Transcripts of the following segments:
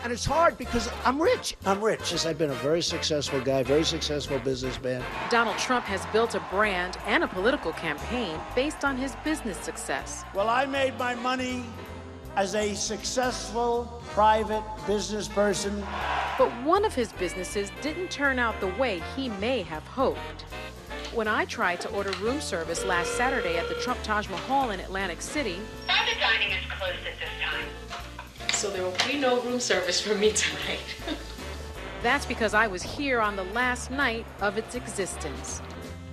And it's hard because I'm rich. I'm rich. I've been a very successful guy, very successful businessman. Donald Trump has built a brand and a political campaign based on his business success. Well, I made my money as a successful private business person. But one of his businesses didn't turn out the way he may have hoped. When I tried to order room service last Saturday at the Trump Taj Mahal in Atlantic City, private dining is closed at this time. so there will be no room service for me tonight. That's because I was here on the last night of its existence.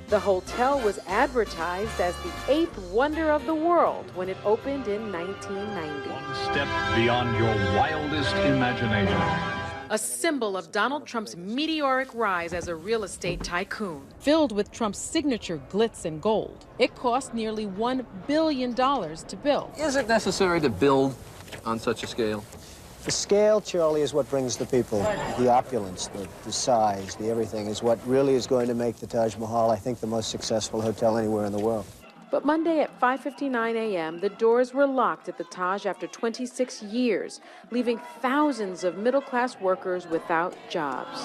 The hotel was advertised as the 8th wonder of the world when it opened in 1990. One step beyond your wildest imagination. A symbol of Donald Trump's meteoric rise as a real estate tycoon. Filled with Trump's signature glitz and gold, it cost nearly $1 billion to build. Is it necessary to build on such a scale? The scale, Charlie, is what brings the people. The opulence, the size, the everything is what really is going to make the Taj Mahal, I think, the most successful hotel anywhere in the world. But Monday at 5:59 a.m., the doors were locked at the Taj after 26 years, leaving thousands of middle-class workers without jobs.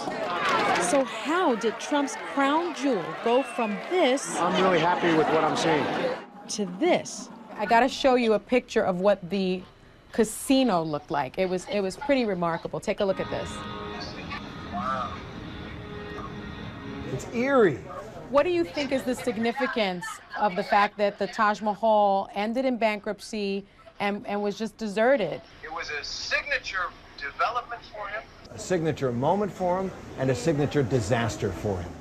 So how did Trump's crown jewel go from this... I'm really happy with what I'm seeing. ...to this? I got to show you a picture of what the casino looked like. It was pretty remarkable. Take a look at this. Wow. It's eerie. What do you think is the significance of the fact that the Taj Mahal ended in bankruptcy and was just deserted? It was a signature development for him. A signature moment for him and a signature disaster for him.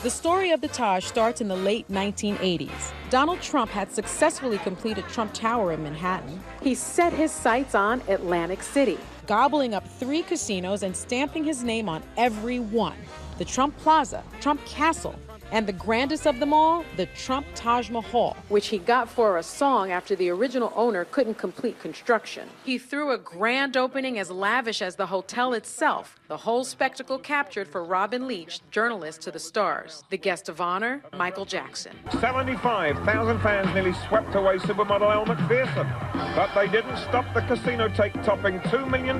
The story of the Taj starts in the late 1980s. Donald Trump had successfully completed Trump Tower in Manhattan. He set his sights on Atlantic City, gobbling up 3 casinos and stamping his name on every one. The Trump Plaza, Trump Castle, and the grandest of them all, the Trump Taj Mahal, which he got for a song after the original owner couldn't complete construction. He threw a grand opening as lavish as the hotel itself, the whole spectacle captured for Robin Leach, journalist to the stars. The guest of honor, Michael Jackson. 75,000 fans nearly swept away supermodel Elle Macpherson, but they didn't stop the casino take topping $2 million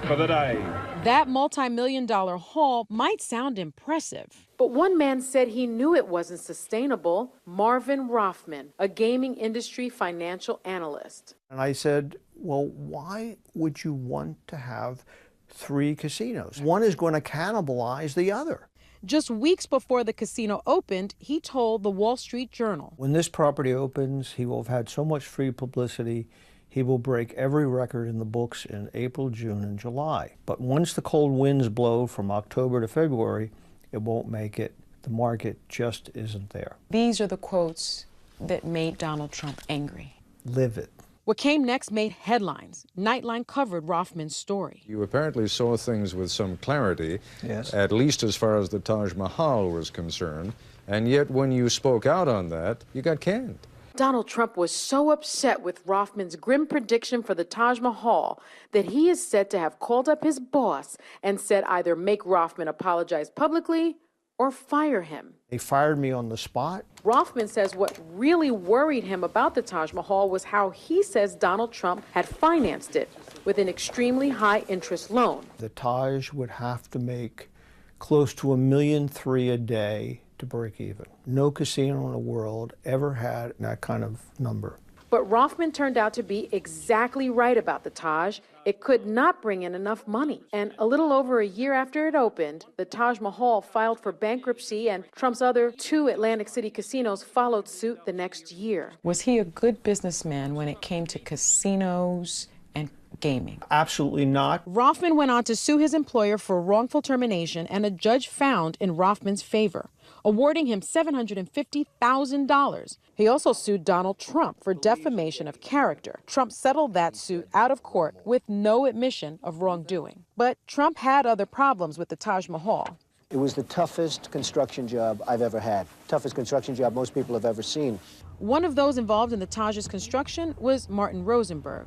for the day. That multi-million-dollar haul might sound impressive, but one man said he knew it wasn't sustainable. Marvin Rothman, a gaming industry financial analyst. And I said, well, why would you want to have 3 casinos? One is going to cannibalize the other. Just weeks before the casino opened, he told the Wall Street Journal, when this property opens, he will have had so much free publicity, he will break every record in the books in April, June, and July. But once the cold winds blow from October to February, it won't make it. The market just isn't there. These are the quotes that made Donald Trump angry. Live it. What came next made headlines. Nightline covered Rothman's story. You apparently saw things with some clarity, yes, at least as far as the Taj Mahal was concerned, and yet when you spoke out on that, you got canned. Donald Trump was so upset with Rothman's grim prediction for the Taj Mahal that he is said to have called up his boss and said either make Rothman apologize publicly or fire him. They fired me on the spot. Rothman says what really worried him about the Taj Mahal was how he says Donald Trump had financed it with an extremely high interest loan. The Taj would have to make close to $1.3 million a day to break even. No casino in the world ever had that kind of number. But Rothman turned out to be exactly right about the Taj. It could not bring in enough money. And a little over a year after it opened, the Taj Mahal filed for bankruptcy, and Trump's other 2 Atlantic City casinos followed suit the next year. Was he a good businessman when it came to casinos and gaming? Absolutely not. Rothman went on to sue his employer for wrongful termination, and a judge found in Rothman's favor, awarding him $750,000. He also sued Donald Trump for defamation of character. Trump settled that suit out of court with no admission of wrongdoing. But Trump had other problems with the Taj Mahal. It was the toughest construction job I've ever had. Toughest construction job most people have ever seen. One of those involved in the Taj's construction was Martin Rosenberg.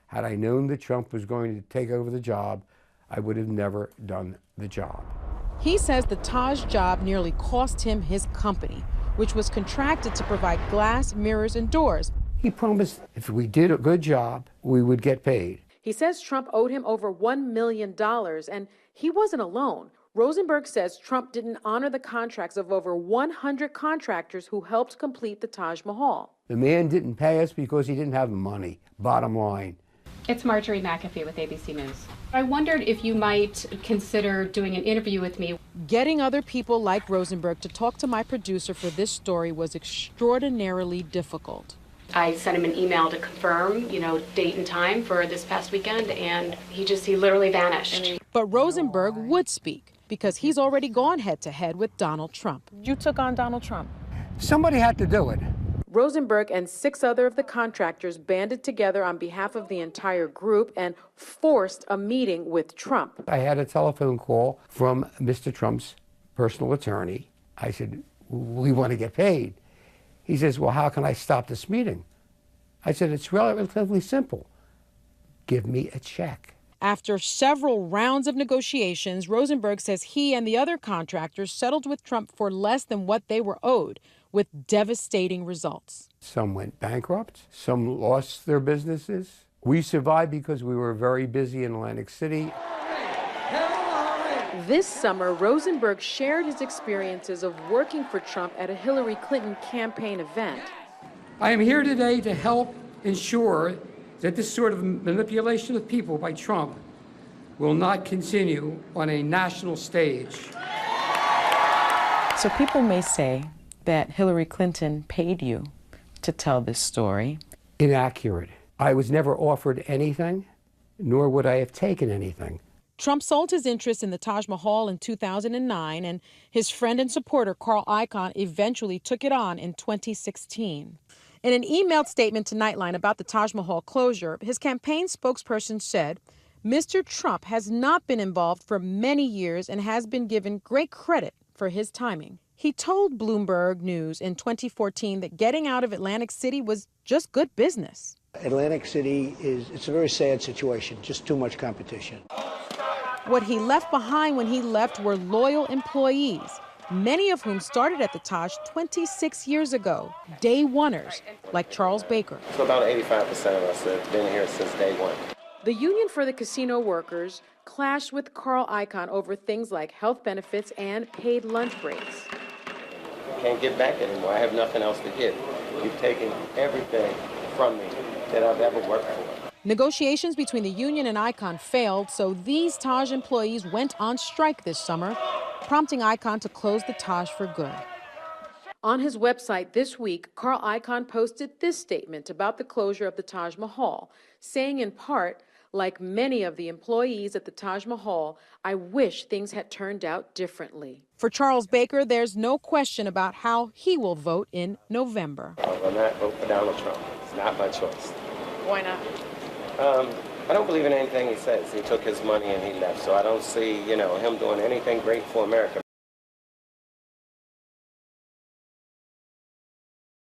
Had I known that Trump was going to take over the job, I would have never done the job. He says the Taj job nearly cost him his company, which was contracted to provide glass, mirrors, and doors. He promised if we did a good job, we would get paid. He says Trump owed him over $1 million, and he wasn't alone. Rosenberg says Trump didn't honor the contracts of over 100 contractors who helped complete the Taj Mahal. The man didn't pay us because he didn't have the money, bottom line. It's Marjorie McAfee with ABC News. I wondered if you might consider doing an interview with me. Getting other people like Rosenberg to talk to my producer for this story was extraordinarily difficult. I sent him an email to confirm, date and time for this past weekend, and he literally vanished. But Rosenberg would speak because he's already gone head-to-head with Donald Trump. You took on Donald Trump. Somebody had to do it. Rosenberg and 6 other of the contractors banded together on behalf of the entire group and forced a meeting with Trump. I had a telephone call from Mr. Trump's personal attorney. I said, we want to get paid. He says, well, how can I stop this meeting? I said, it's relatively simple. Give me a check. After several rounds of negotiations, Rosenberg says he and the other contractors settled with Trump for less than what they were owed, with devastating results. Some went bankrupt. Some lost their businesses. We survived because we were very busy in Atlantic City. This summer, Rosenberg shared his experiences of working for Trump at a Hillary Clinton campaign event. I am here today to help ensure that this sort of manipulation of people by Trump will not continue on a national stage. So people may say that Hillary Clinton paid you to tell this story. Inaccurate. I was never offered anything, nor would I have taken anything. Trump sold his interest in the Taj Mahal in 2009, and his friend and supporter Carl Icahn eventually took it on in 2016. In an emailed statement to Nightline about the Taj Mahal closure, his campaign spokesperson said, Mr. Trump has not been involved for many years and has been given great credit for his timing. He told Bloomberg News in 2014 that getting out of Atlantic City was just good business. Atlantic City it's a very sad situation, just too much competition. What he left behind when he left were loyal employees, many of whom started at the Taj 26 years ago, day oneers, like Charles Baker. So about 85% of us have been here since day one. The union for the casino workers clashed with Carl Icahn over things like health benefits and paid lunch breaks. Can't give back anymore. I have nothing else to give. You've taken everything from me that I've ever worked for. Negotiations between the union and Icahn failed, so these Taj employees went on strike this summer, prompting Icahn to close the Taj for good. On his website this week, Carl Icahn posted this statement about the closure of the Taj Mahal, saying in part, like many of the employees at the Taj Mahal, I wish things had turned out differently. For Charles Baker, there's no question about how he will vote in November. I will not vote for Donald Trump. It's not my choice. Why not? I don't believe in anything he says. He took his money and he left, so I don't see, him doing anything great for America.